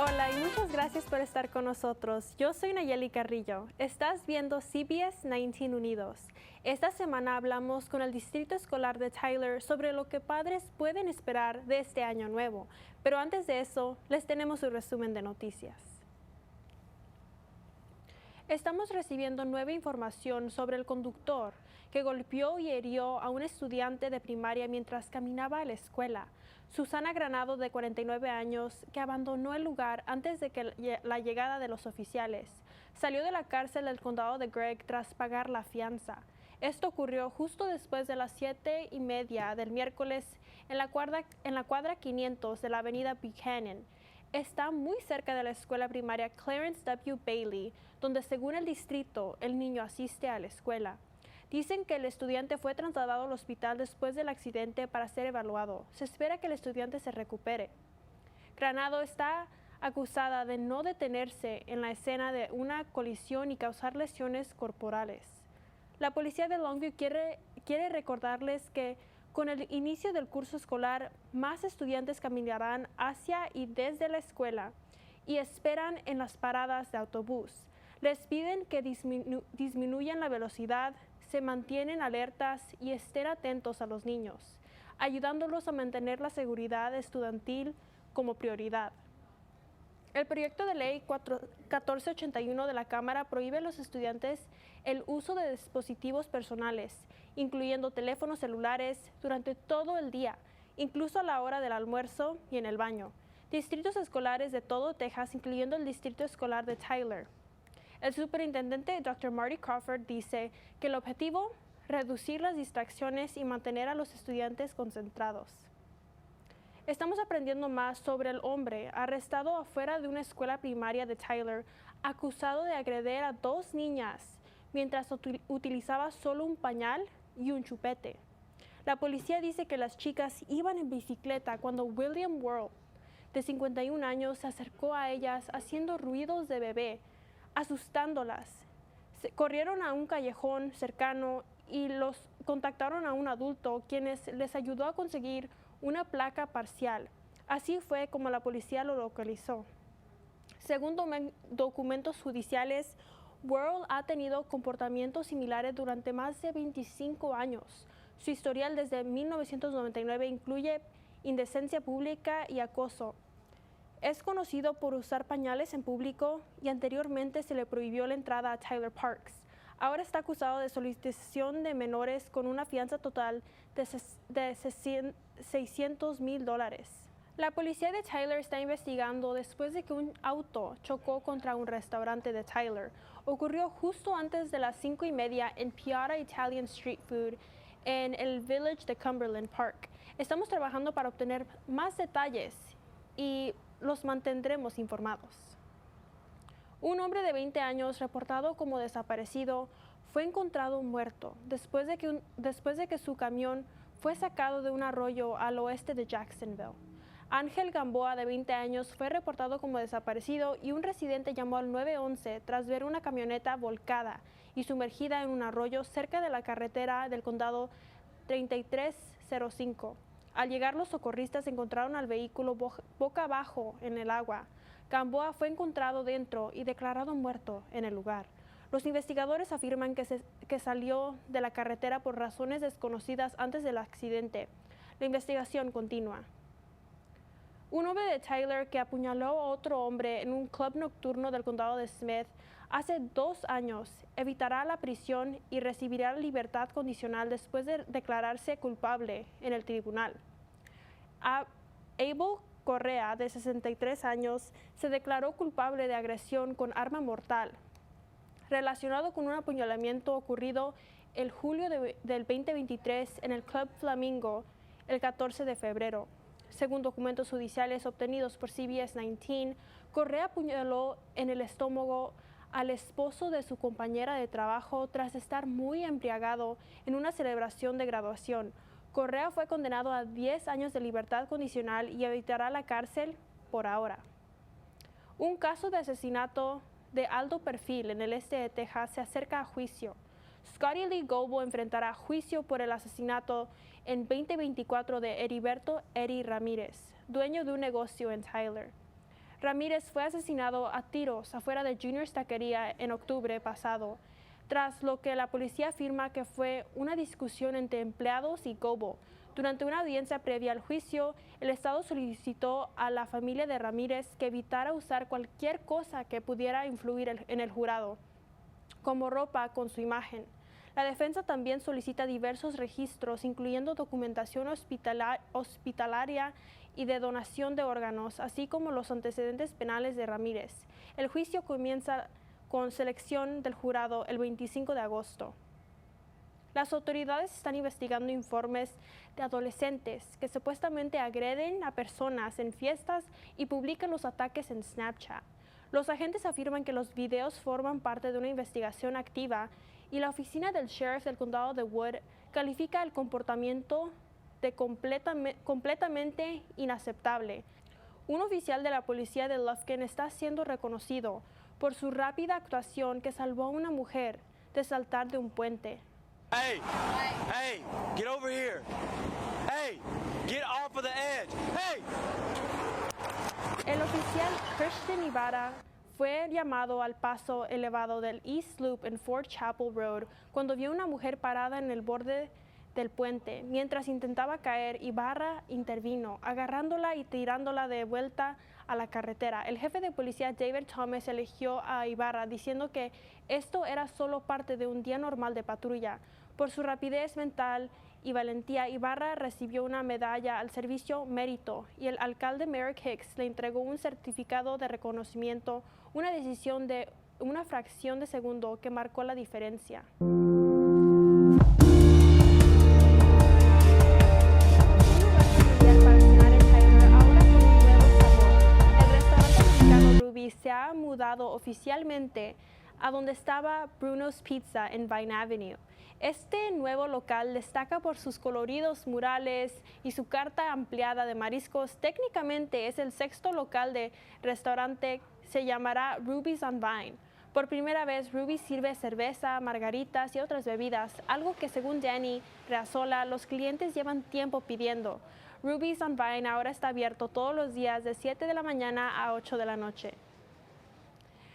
Hola y muchas gracias por estar con nosotros. Yo soy Nayeli Carrillo. Estás viendo CBS 19 Unidos. Esta semana hablamos con el Distrito Escolar de Tyler sobre lo que padres pueden esperar de este año nuevo. Pero antes de eso, les tenemos un resumen de noticias. Estamos recibiendo nueva información sobre el conductor que golpeó y hirió a un estudiante de primaria mientras caminaba a la escuela. Susana Granado, de 49 años, que abandonó el lugar antes de que la llegada de los oficiales. Salió de la cárcel del condado de Gregg tras pagar la fianza. Esto ocurrió justo después de las 7:30 del miércoles en la cuadra 500 de la avenida Buchanan. Está muy cerca de la escuela primaria Clarence W. Bailey, donde según el distrito, el niño asiste a la escuela. Dicen que el estudiante fue trasladado al hospital después del accidente para ser evaluado. Se espera que el estudiante se recupere. Granado está acusada de no detenerse en la escena de una colisión y causar lesiones corporales. La policía de Longview quiere recordarles que con el inicio del curso escolar, más estudiantes caminarán hacia y desde la escuela y esperan en las paradas de autobús. Les piden que disminuyan la velocidad, se mantienen alertas y estén atentos a los niños, ayudándolos a mantener la seguridad estudiantil como prioridad. El proyecto de ley 1481 de la Cámara prohíbe a los estudiantes el uso de dispositivos personales, incluyendo teléfonos celulares, durante todo el día, incluso a la hora del almuerzo y en el baño. Distritos escolares de todo Texas, incluyendo el Distrito Escolar de Tyler. El superintendente Dr. Marty Crawford dice que el objetivo es reducir las distracciones y mantener a los estudiantes concentrados. Estamos aprendiendo más sobre el hombre arrestado afuera de una escuela primaria de Tyler, acusado de agredir a 2 niñas mientras utilizaba solo un pañal y un chupete. La policía dice que las chicas iban en bicicleta cuando William World, de 51 años, se acercó a ellas haciendo ruidos de bebé, asustándolas. Corrieron a un callejón cercano y los contactaron a un adulto, quienes les ayudó a conseguir una placa parcial. Así fue como la policía lo localizó. Según documentos judiciales, World ha tenido comportamientos similares durante más de 25 años. Su historial desde 1999 incluye indecencia pública y acoso. Es conocido por usar pañales en público y anteriormente se le prohibió la entrada a Tyler Parks. Ahora está acusado de solicitación de menores con una fianza total de $600,000. La policía de Tyler está investigando después de que un auto chocó contra un restaurante de Tyler. Ocurrió justo antes de las 5:30 en Piata Italian Street Food en el Village de Cumberland Park. Estamos trabajando para obtener más detalles y los mantendremos informados. Un hombre de 20 años reportado como desaparecido fue encontrado muerto después de que su camión fue sacado de un arroyo al oeste de Jacksonville. Ángel Gamboa, de 20 años, fue reportado como desaparecido y un residente llamó al 911 tras ver una camioneta volcada y sumergida en un arroyo cerca de la carretera del condado 3305. Al llegar, los socorristas encontraron al vehículo boca abajo en el agua. Gamboa fue encontrado dentro y declarado muerto en el lugar. Los investigadores afirman que salió de la carretera por razones desconocidas antes del accidente. La investigación continúa. Un hombre de Tyler que apuñaló a otro hombre en un club nocturno del condado de Smith hace 2 años evitará la prisión y recibirá libertad condicional después de declararse culpable en el tribunal. Abel Correa, de 63 años, se declaró culpable de agresión con arma mortal, relacionado con un apuñalamiento ocurrido el julio del 2023 en el Club Flamingo el 14 de febrero. Según documentos judiciales obtenidos por CBS 19, Correa apuñaló en el estómago al esposo de su compañera de trabajo tras estar muy embriagado en una celebración de graduación. Correa fue condenado a 10 años de libertad condicional y evitará la cárcel por ahora. Un caso de asesinato de alto perfil en el este de Texas se acerca a juicio. Scotty Lee Gobo enfrentará juicio por el asesinato en 2024 de Heriberto Eddie Ramírez, dueño de un negocio en Tyler. Ramírez fue asesinado a tiros afuera de Junior's Taquería en octubre pasado, tras lo que la policía afirma que fue una discusión entre empleados y Gobo. Durante una audiencia previa al juicio, el Estado solicitó a la familia de Ramírez que evitara usar cualquier cosa que pudiera influir en el jurado, como ropa con su imagen. La defensa también solicita diversos registros, incluyendo documentación hospitalaria y de donación de órganos, así como los antecedentes penales de Ramírez. El juicio comienza con selección del jurado el 25 de agosto. Las autoridades están investigando informes de adolescentes que supuestamente agreden a personas en fiestas y publican los ataques en Snapchat. Los agentes afirman que los videos forman parte de una investigación activa y la oficina del sheriff del condado de Wood califica el comportamiento de completamente inaceptable. Un oficial de la policía de Lufkin está siendo reconocido por su rápida actuación que salvó a una mujer de saltar de un puente. Hey, hey, get over here. Hey, get off of the edge. Hey. El oficial Christian Ibarra fue llamado al paso elevado del East Loop en Fort Chapel Road cuando vio a una mujer parada en el borde del puente. Mientras intentaba caer, Ibarra intervino, agarrándola y tirándola de vuelta a la carretera. El jefe de policía David Thomas eligió a Ibarra diciendo que esto era solo parte de un día normal de patrulla. Por su rapidez mental y valentía, Ibarra recibió una medalla al servicio mérito y el alcalde Merrick Hicks le entregó un certificado de reconocimiento, una decisión de una fracción de segundo que marcó la diferencia. Se ha mudado oficialmente a donde estaba Bruno's Pizza en Vine Avenue. Este nuevo local destaca por sus coloridos murales y su carta ampliada de mariscos. Técnicamente es el sexto local de restaurante, se llamará Ruby's on Vine. Por primera vez, Ruby sirve cerveza, margaritas y otras bebidas, algo que según Danny Reazola, los clientes llevan tiempo pidiendo. Ruby's on Vine ahora está abierto todos los días de 7 de la mañana a 8 de la noche.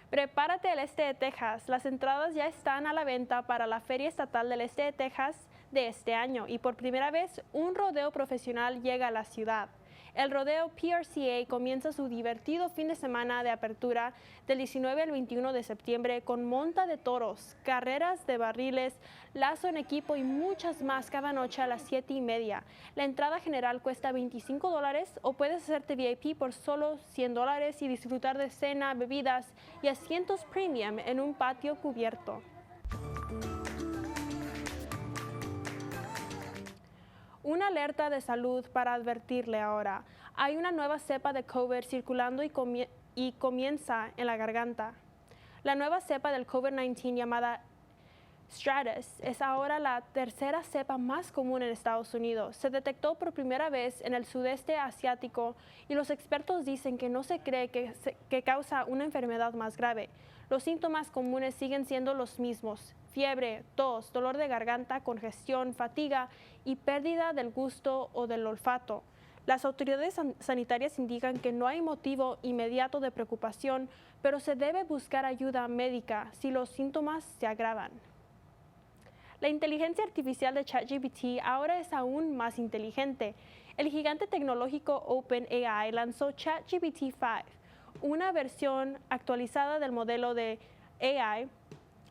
Prepárate al este de Texas. Las entradas ya están a la venta para la Feria Estatal del Este de Texas de este año y por primera vez un rodeo profesional llega a la ciudad. El rodeo PRCA comienza su divertido fin de semana de apertura del 19 al 21 de septiembre con monta de toros, carreras de barriles, lazo en equipo y muchas más cada noche a las 7:30. La entrada general cuesta $25 o puedes hacerte VIP por solo $100 y disfrutar de cena, bebidas y asientos premium en un patio cubierto. Una alerta de salud para advertirle ahora. Hay una nueva cepa de COVID circulando y comienza en la garganta. La nueva cepa del COVID-19 llamada Stratus es ahora la tercera cepa más común en Estados Unidos. Se detectó por primera vez en el sudeste asiático y los expertos dicen que no se cree que causa una enfermedad más grave. Los síntomas comunes siguen siendo los mismos: fiebre, tos, dolor de garganta, congestión, fatiga y pérdida del gusto o del olfato. Las autoridades sanitarias indican que no hay motivo inmediato de preocupación, pero se debe buscar ayuda médica si los síntomas se agravan. La inteligencia artificial de ChatGPT ahora es aún más inteligente. El gigante tecnológico OpenAI lanzó ChatGPT 5, una versión actualizada del modelo de AI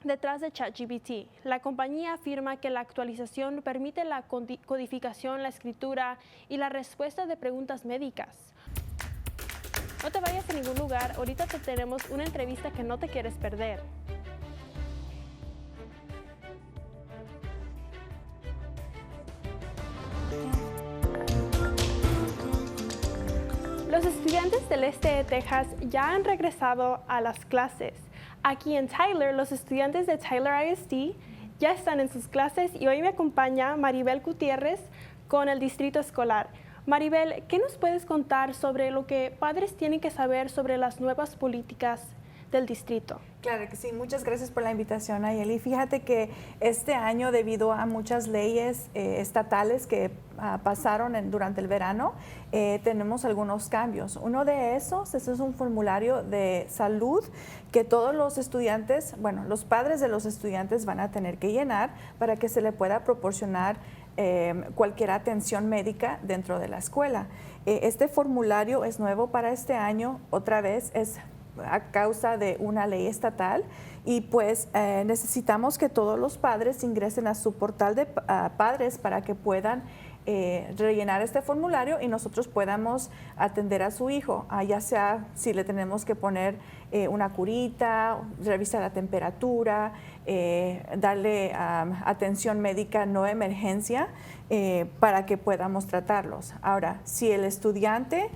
detrás de ChatGPT. La compañía afirma que la actualización permite la codificación, la escritura y la respuesta de preguntas médicas. No te vayas a ningún lugar, ahorita te tenemos una entrevista que no te quieres perder. Los estudiantes del este de Texas ya han regresado a las clases. Aquí en Tyler, los estudiantes de Tyler ISD ya están en sus clases y hoy me acompaña Maribel Gutiérrez con el distrito escolar. Maribel, ¿qué nos puedes contar sobre lo que padres tienen que saber sobre las nuevas políticas del distrito. Claro que sí, muchas gracias por la invitación, Ayeli. Fíjate que este año, debido a muchas leyes estatales que pasaron durante el verano, tenemos algunos cambios. Uno de esos es un formulario de salud que todos los estudiantes, bueno, los padres de los estudiantes van a tener que llenar para que se le pueda proporcionar cualquier atención médica dentro de la escuela. Este formulario es nuevo para este año, otra vez es a causa de una ley estatal y pues necesitamos que todos los padres ingresen a su portal de padres para que puedan rellenar este formulario y nosotros podamos atender a su hijo, ya sea si le tenemos que poner una curita, revisar la temperatura, darle atención médica no emergencia para que podamos tratarlos. Ahora, si el estudiante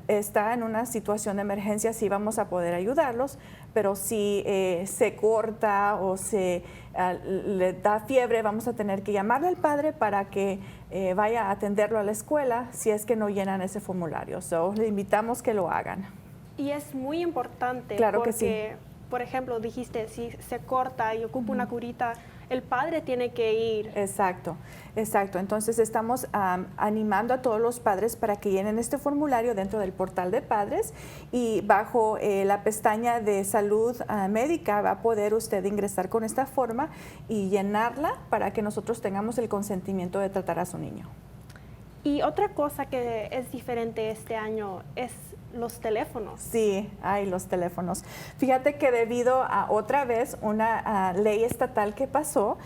está en una situación de emergencia, sí vamos a poder ayudarlos, pero si se corta o le da fiebre, vamos a tener que llamarle al padre para que vaya a atenderlo a la escuela si es que no llenan ese formulario. Le invitamos que lo hagan. Y es muy importante Claro porque, que sí. por ejemplo, dijiste, si se corta y ocupa una curita, el padre tiene que ir. Exacto, exacto. Entonces estamos animando a todos los padres para que llenen este formulario dentro del portal de padres y bajo la pestaña de salud médica va a poder usted ingresar con esta forma y llenarla para que nosotros tengamos el consentimiento de tratar a su niño. Y otra cosa que es diferente este año es los teléfonos. Sí, hay los teléfonos. Fíjate que debido a otra vez una ley estatal que pasó,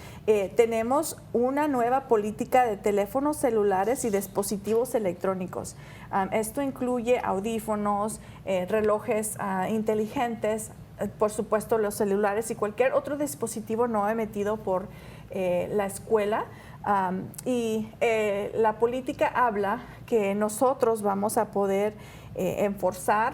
tenemos una nueva política de teléfonos celulares y dispositivos electrónicos. Esto incluye audífonos, relojes inteligentes, por supuesto los celulares y cualquier otro dispositivo no emitido por la escuela. La política habla que nosotros vamos a poder enforzar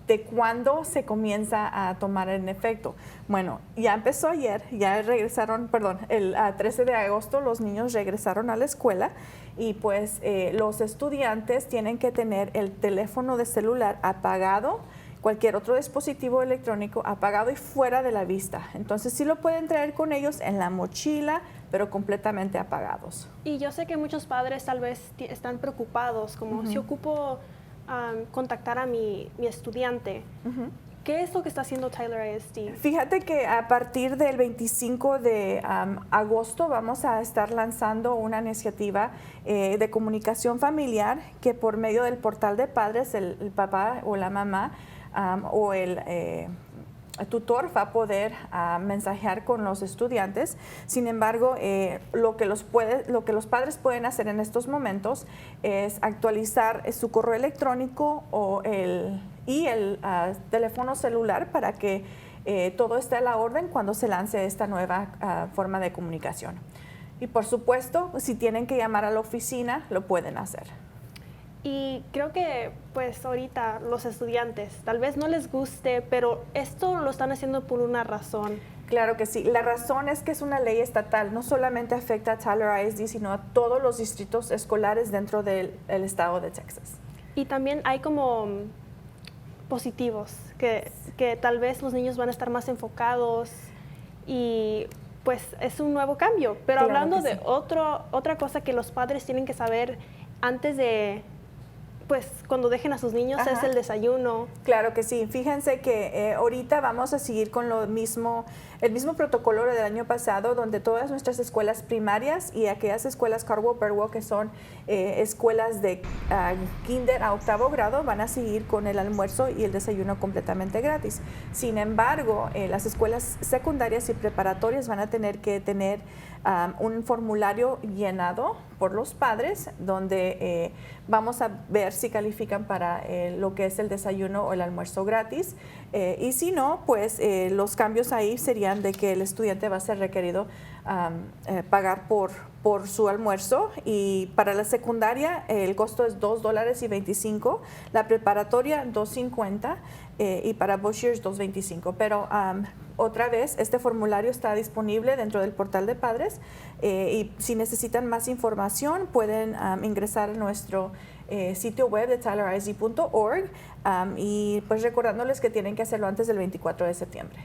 de cuándo se comienza a tomar en efecto. Bueno, ya empezó ayer, ya regresaron, perdón, el 13 de agosto los niños regresaron a la escuela y pues los estudiantes tienen que tener el teléfono de celular apagado, cualquier otro dispositivo electrónico apagado y fuera de la vista. Entonces sí lo pueden traer con ellos en la mochila, pero completamente apagados. Y yo sé que muchos padres tal vez están preocupados, como si ocupo contactar a mi estudiante. ¿Qué es lo que está haciendo Tyler ISD? Fíjate que a partir del 25 de agosto vamos a estar lanzando una iniciativa de comunicación familiar que por medio del portal de padres, el papá o la mamá o el tutor va a poder mensajear con los estudiantes. Sin embargo, lo que los padres pueden hacer en estos momentos es actualizar su correo electrónico y el teléfono celular para que todo esté a la orden cuando se lance esta nueva forma de comunicación. Y por supuesto, si tienen que llamar a la oficina, lo pueden hacer. Y creo que pues ahorita los estudiantes tal vez no les guste, pero esto lo están haciendo por una razón. Claro que sí. La razón es que es una ley estatal. No solamente afecta a Tyler ISD, sino a todos los distritos escolares dentro del estado de Texas. Y también hay como positivos, que tal vez los niños van a estar más enfocados y pues es un nuevo cambio. Pero Claro hablando que de otra cosa que los padres tienen que saber antes de, pues cuando dejen a sus niños, es el desayuno. Claro que sí. Fíjense que ahorita vamos a seguir con el mismo protocolo del año pasado, donde todas nuestras escuelas primarias y aquellas escuelas Caldwell Burwell, que son escuelas de kinder a 8º grado, van a seguir con el almuerzo y el desayuno completamente gratis. Sin embargo, las escuelas secundarias y preparatorias van a tener que tener un formulario llenado por los padres, donde vamos a ver si califican para lo que es el desayuno o el almuerzo gratis. Y si no, pues los cambios ahí serían de que el estudiante va a ser requerido pagar por su almuerzo, y para la secundaria el costo es $2.25, la preparatoria $2.50 y para Bush Years $2.25. Pero otra vez, este formulario está disponible dentro del portal de padres y si necesitan más información pueden ingresar a nuestro sitio web de tylerisd.org y pues recordándoles que tienen que hacerlo antes del 24 de septiembre.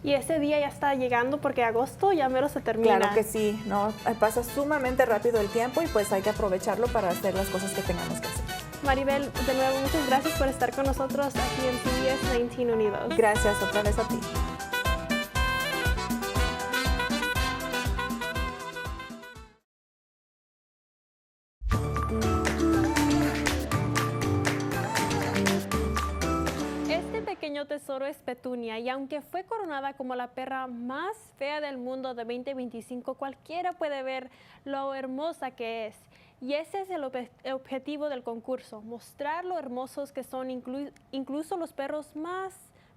Y ese día ya está llegando porque agosto ya mero se termina. Claro que sí, ¿no? Pasa sumamente rápido el tiempo y pues hay que aprovecharlo para hacer las cosas que tengamos que hacer. Maribel, de nuevo, muchas gracias por estar con nosotros aquí en CBS 19 Unidos. Gracias otra vez a ti. Este pequeño tesoro es Petunia y aunque fue coronada como la perra más fea del mundo de 2025, cualquiera puede ver lo hermosa que es. Y ese es el objetivo del concurso, mostrar lo hermosos que son incluso los perros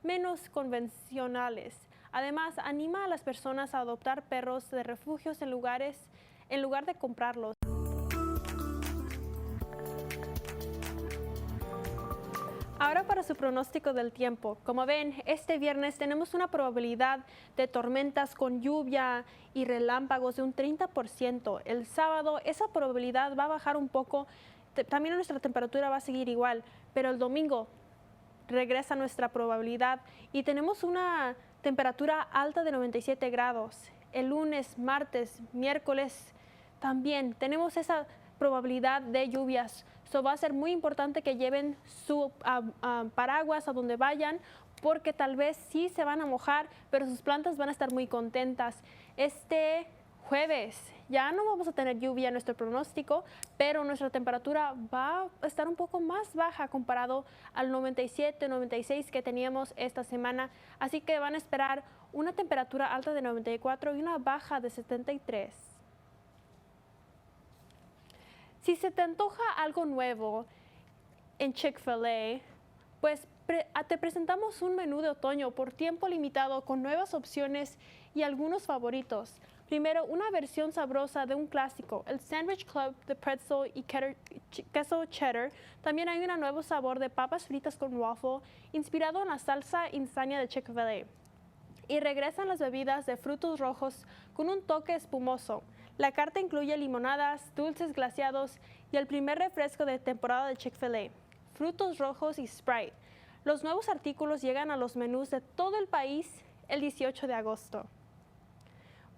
menos convencionales. Además, anima a las personas a adoptar perros de refugios en lugar de comprarlos. Ahora para su pronóstico del tiempo. Como ven, este viernes tenemos una probabilidad de tormentas con lluvia y relámpagos de un 30%. El sábado esa probabilidad va a bajar un poco, también nuestra temperatura va a seguir igual, pero el domingo regresa nuestra probabilidad y tenemos una temperatura alta de 97 grados. El lunes, martes, miércoles también tenemos esa probabilidad de lluvias. Va a ser muy importante que lleven su paraguas a donde vayan porque tal vez sí se van a mojar, pero sus plantas van a estar muy contentas. Este jueves ya no vamos a tener lluvia en nuestro pronóstico, pero nuestra temperatura va a estar un poco más baja comparado al 97, 96 que teníamos esta semana. Así que van a esperar una temperatura alta de 94 y una baja de 73. Si se te antoja algo nuevo en Chick-fil-A, pues te presentamos un menú de otoño por tiempo limitado con nuevas opciones y algunos favoritos. Primero, una versión sabrosa de un clásico, el Sandwich Club de pretzel y queso cheddar. También hay un nuevo sabor de papas fritas con waffle, inspirado en la salsa insania de Chick-fil-A. Y regresan las bebidas de frutos rojos con un toque espumoso. La carta incluye limonadas, dulces glaseados y el primer refresco de temporada de Chick-fil-A, frutos rojos y Sprite. Los nuevos artículos llegan a los menús de todo el país el 18 de agosto.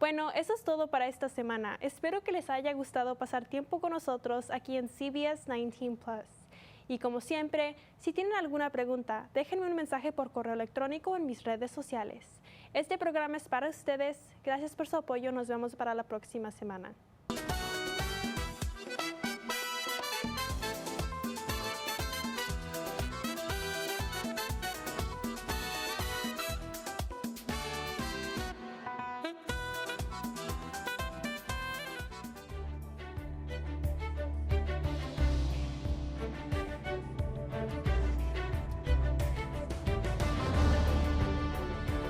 Bueno, eso es todo para esta semana. Espero que les haya gustado pasar tiempo con nosotros aquí en CBS 19 Plus. Y como siempre, si tienen alguna pregunta, déjenme un mensaje por correo electrónico o en mis redes sociales. Este programa es para ustedes. Gracias por su apoyo. Nos vemos para la próxima semana.